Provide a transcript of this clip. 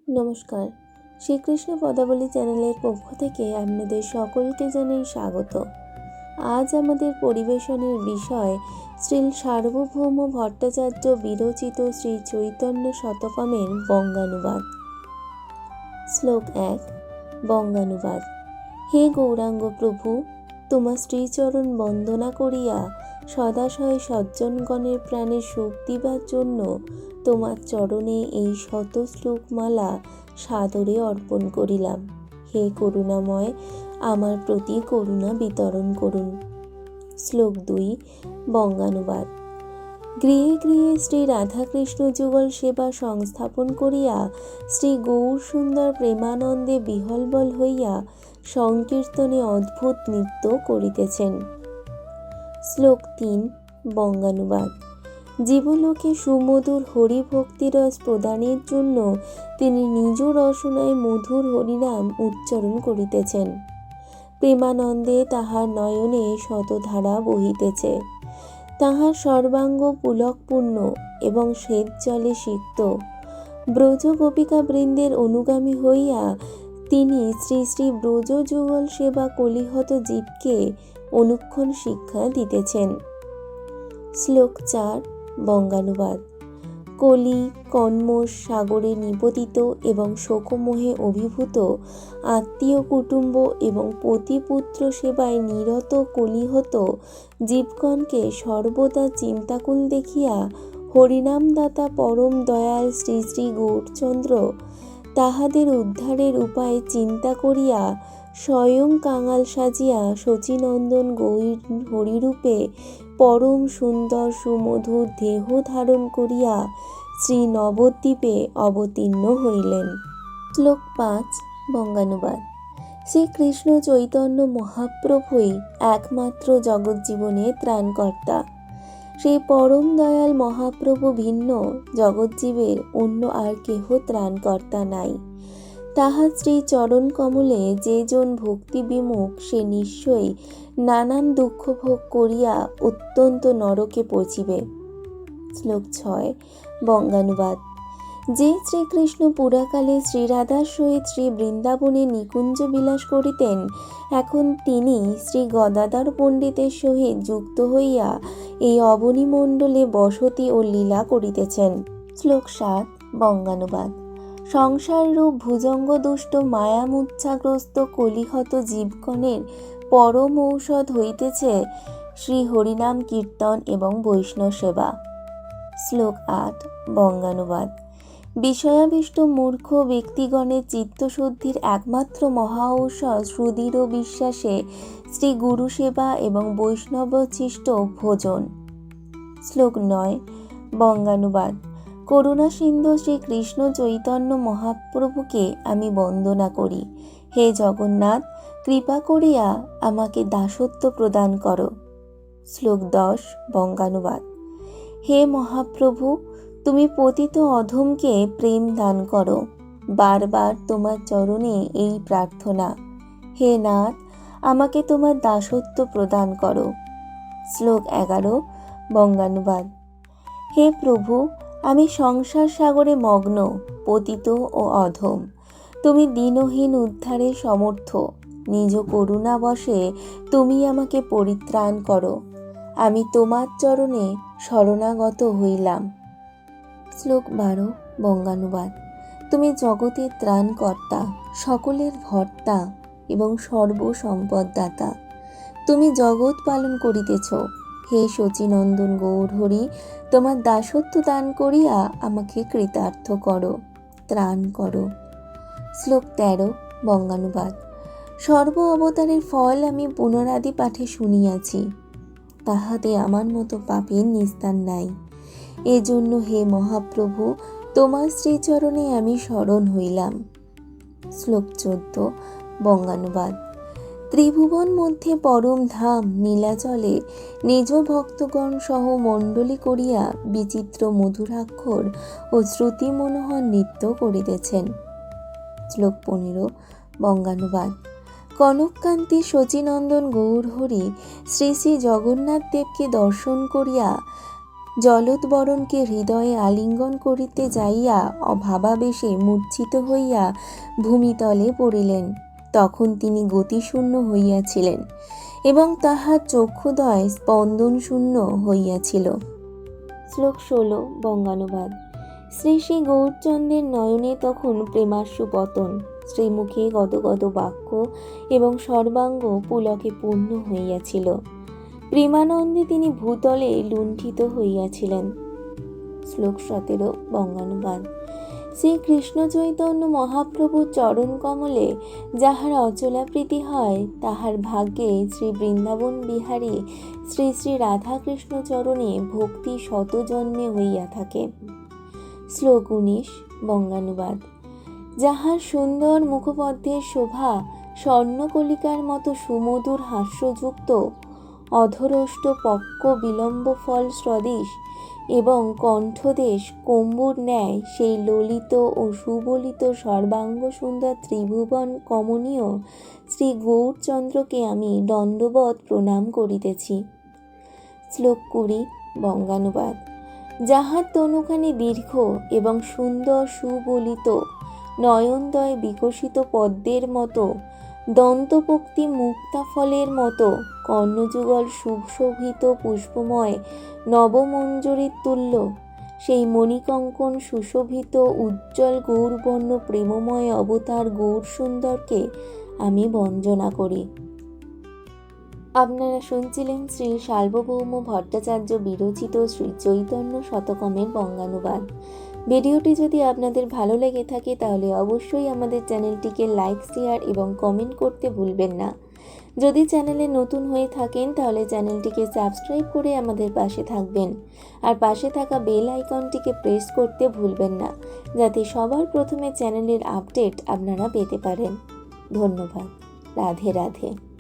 নমস্কার, শ্রীকৃষ্ণ পদাবলী চ্যানেলের পক্ষ থেকে আপনাদের সকলকে জানাই স্বাগত। আজ আমাদের পরিবেশনের বিষয় শ্রী সার্বভৌম ভট্টাচার্য বিরচিত শ্রী চৈতন্য শতকমের বঙ্গানুবাদ। শ্লোক 1। বঙ্গানুবাদ। হে গৌরাঙ্গ প্রভু, তোমার শ্রীচরণ বন্দনা করিয়া সদাশয় সজ্জনগণের প্রাণে সুখ দিবার জন্য তোমার চরণে এই শত শ্লোকমালা সাদরে অর্পণ করিলাম। হে করুণাময়, আমার প্রতি করুণা বিতরণ করুন। শ্লোক 2। বঙ্গানুবাদ। গৃহে গৃহে শ্রী রাধাকৃষ্ণ যুগল সেবা সংস্থাপন করিয়া শ্রী গৌর সুন্দর প্রেমানন্দে বিহ্বল হইয়া সংকীর্তনে অদ্ভুত নৃত্য করিতেছেন। শ্লোক 3। বঙ্গানুবাদ। জীবলোকে সুমধুর হরিভক্তিরস প্রদানের জন্য তিনি নিজ রসনায় মধুর হরিনাম উচ্চারণ করিতেছেন। প্রেমানন্দে তাহার নয়নে শতধারা বহিতেছে। তাহার সর্বাঙ্গ পুলকপূর্ণ এবং শ্বেত জলে সিক্ত। ব্রজ গোপিকা বৃন্দের অনুগামী হইয়া তিনি শ্রী শ্রী ব্রজ যুগল সেবা কলিহত জীবকে অনুক্ষণ শিক্ষা দিতেছেন। শ্লোক 4। বঙ্গানুবাদ। কলি কন্মষ সাগরে নিপতিত এবং শোকমোহে অভিভূত আত্মীয় কুটুম্ব এবং পতিপুত্র সেবায় নিরত কলিহত জীবগণকে সর্বদা চিন্তাকুল দেখিয়া হরিনামদাতা পরম দয়াল শ্রী শ্রী গৌরচন্দ্র তাহাদের উদ্ধারের উপায় চিন্তা করিয়া স্বয়ং কাঙাল সাজিয়া শচীনন্দন গৌর হরিরূপে পরম সুন্দর সুমধুর দেহ ধারণ করিয়া শ্রী নবদ্বীপে অবতীর্ণ হইলেন। শ্লোক 5। বঙ্গানুবাদ। শ্রীকৃষ্ণ চৈতন্য মহাপ্রভুই একমাত্র জগজ্জীবনে ত্রাণকর্তা। সেই পরম দয়াল মহাপ্রভু ভিন্ন জগজ্জীবের অন্য আর কেহ ত্রাণকর্তা নাই। তাহার শ্রী চরণ কমলে যে জন ভক্তি বিমুখ, সে নিশ্চয়ই নানান দুঃখ ভোগ করিয়া অত্যন্ত নরকে পৌঁছিবে। শ্লোক 6। বঙ্গানুবাদ। যে শ্রীকৃষ্ণ পুরাকালে শ্রীরাধার সহিত শ্রী বৃন্দাবনে নিকুঞ্জ বিলাস করিতেন, এখন তিনি শ্রী গদাধর পণ্ডিতের সহিত যুক্ত হইয়া এই অবনীমণ্ডলে বসতি ও লীলা করিতেছেন। শ্লোক 7। বঙ্গানুবাদ। সংসাররূপ ভুজঙ্গদুষ্ট মায়ামূর্ছাগ্রস্ত কলিহত জীবগণের পরম ঔষধ হইতেছে শ্রী হরিনাম কীর্তন এবং বৈষ্ণব সেবা। শ্লোক 8। বঙ্গানুবাদ। বিষয়াবিষ্ট মূর্খ ব্যক্তিগণের চিত্তশুদ্ধির একমাত্র মহা ঔষধ সুদৃঢ় বিশ্বাসে শ্রী গুরু সেবা এবং বৈষ্ণবোচ্ছিষ্ট ভোজন। শ্লোক 9। বঙ্গানুবাদ। করুণা সিন্ধু শ্রীকৃষ্ণ চৈতন্য মহাপ্রভুকে আমি বন্দনা করি। হে জগন্নাথ, কৃপা করিয়া আমাকে দাসত্ব প্রদান করো। শ্লোক 10। বঙ্গানুবাদ। হে মহাপ্রভু, তুমি পতিত অধমকে প্রেম দান করো। বারবার তোমার চরণে এই প্রার্থনা। হে নাথ, আমাকে তোমার দাসত্ব প্রদান করো। শ্লোক 11। বঙ্গানুবাদ। হে প্রভু, আমি সংসার সাগরে মগ্ন, পতিত ও অধম। তুমি দীনহীন উদ্ধারে সমর্থ। নিজ করুণাবশে তুমি আমাকে পরিত্রাণ করো। আমি তোমার চরণে শরণাগত হইলাম। শ্লোক 12। বঙ্গানুবাদ। তুমি জগতের ত্রাণকর্তা, সকলের ভর্তা এবং সর্বসম্পদদাতা। তুমি জগৎ পালন করিতেছ। হে শচীনন্দন গৌর হরি, তোমার দাসত্ব দান করিয়া আমাকে কৃতার্থ করো, ত্রাণ করো। শ্লোক 13। বঙ্গানুবাদ। সর্ব অবতারের ফল আমি পুনরাদি পাঠে শুনিয়াছি, তাহাতে আমার মতো পাপীর নিস্তার নাই। এজন্য হে মহাপ্রভু, তোমার শ্রীচরণে আমি শরণ হইলাম। শ্লোক 14। বঙ্গানুবাদ। ত্রিভুবন মধ্যে পরম ধাম নীলাচলে নিজ ভক্তগণ সহ মণ্ডলী করিয়া বিচিত্র মধুরাক্ষর ও শ্রুতি মনোহর নৃত্য করিতেছেন। শ্লোক 15। বঙ্গানুবাদ। কনককান্তি শচীনন্দন গৌরহরি শ্রী শ্রী জগন্নাথ দেবকে দর্শন করিয়া জলোৎবরণকে হৃদয়ে আলিঙ্গন করিতে যাইয়া অভাবাবেশে মূর্ছিত হইয়া ভূমিতলে পড়িলেন। তখন তিনি গতিশূন্য হইয়াছিলেন এবং তাহার চক্ষুদ্বয় স্পন্দনশূন্য হইয়াছিল। শ্লোক 16 বঙ্গানুবাদ। শ্রী শ্রী গৌরচন্দ্রের নয়নে তখন প্রেমাশ্রু পতন, শ্রীমুখে গদগদ বাক্য এবং সর্বাঙ্গ পুলকে পূর্ণ হইয়াছিল। প্রেমানন্দে তিনি ভূতলে লুণ্ঠিত হইয়াছিলেন। শ্লোক 17 বঙ্গানুবাদ। শ্রীকৃষ্ণ চৈতন্য মহাপ্রভুর চরণ কমলে যাহার অচলা প্রীতি হয়, তাহার ভাগ্যে শ্রী বৃন্দাবন বিহারী শ্রী শ্রী রাধাকৃষ্ণ চরণে ভক্তি শতজন্মে হইয়া থাকে। শ্লোক 19 বঙ্গানুবাদ। যাহার সুন্দর মুখপদ্মের শোভা স্বর্ণকলিকার মতো সুমধুর হাস্যযুক্ত, অধরষ্ট পক্ক বিলম্ব ফল সদৃশ এবং কণ্ঠদেশ কম্বুর ন্যায় সেই ললিত ও সুবলিত সর্বাঙ্গ সুন্দর ত্রিভুবন কমনীয় শ্রী গৌরচন্দ্রকে আমি দণ্ডবৎ প্রণাম করিতেছি। শ্লোক 20 বঙ্গানুবাদ। যাহার তনুখানি দীর্ঘ এবং সুন্দর সুবলিত, নয়নদয় বিকশিত পদ্মের মতো, দন্তপোক্তি মুক্তা ফলের মতো, কর্ণযুগল সুশোভিত পুষ্পময় নবমঞ্জরীর তুল্য, সেই মণিকঙ্কণ সুশোভিত উজ্জ্বল গৌরবর্ণ প্রেমময় অবতার গৌরসুন্দরকে আমি বন্দনা করি। আপনারা শুনছিলেন শ্রী সার্বভৌম ভট্টাচার্য বিরচিত শ্রী চৈতন্য শতকমের বঙ্গানুবাদ। ভিডিওটি যদি আপনাদের ভালো লেগে থাকে তাহলে অবশ্যই আমাদের চ্যানেলটিকে লাইক, শেয়ার এবং কমেন্ট করতে ভুলবেন না। যদি চ্যানেলে নতুন হয়ে থাকেন তাহলে চ্যানেলটিকে সাবস্ক্রাইব করে আমাদের পাশে থাকবেন, আর পাশে থাকা বেল আইকনটিকে প্রেস করতে ভুলবেন না, যাতে সবার প্রথমে চ্যানেলের আপডেট আপনারা পেতে পারেন। ধন্যবাদ। রাধে রাধে।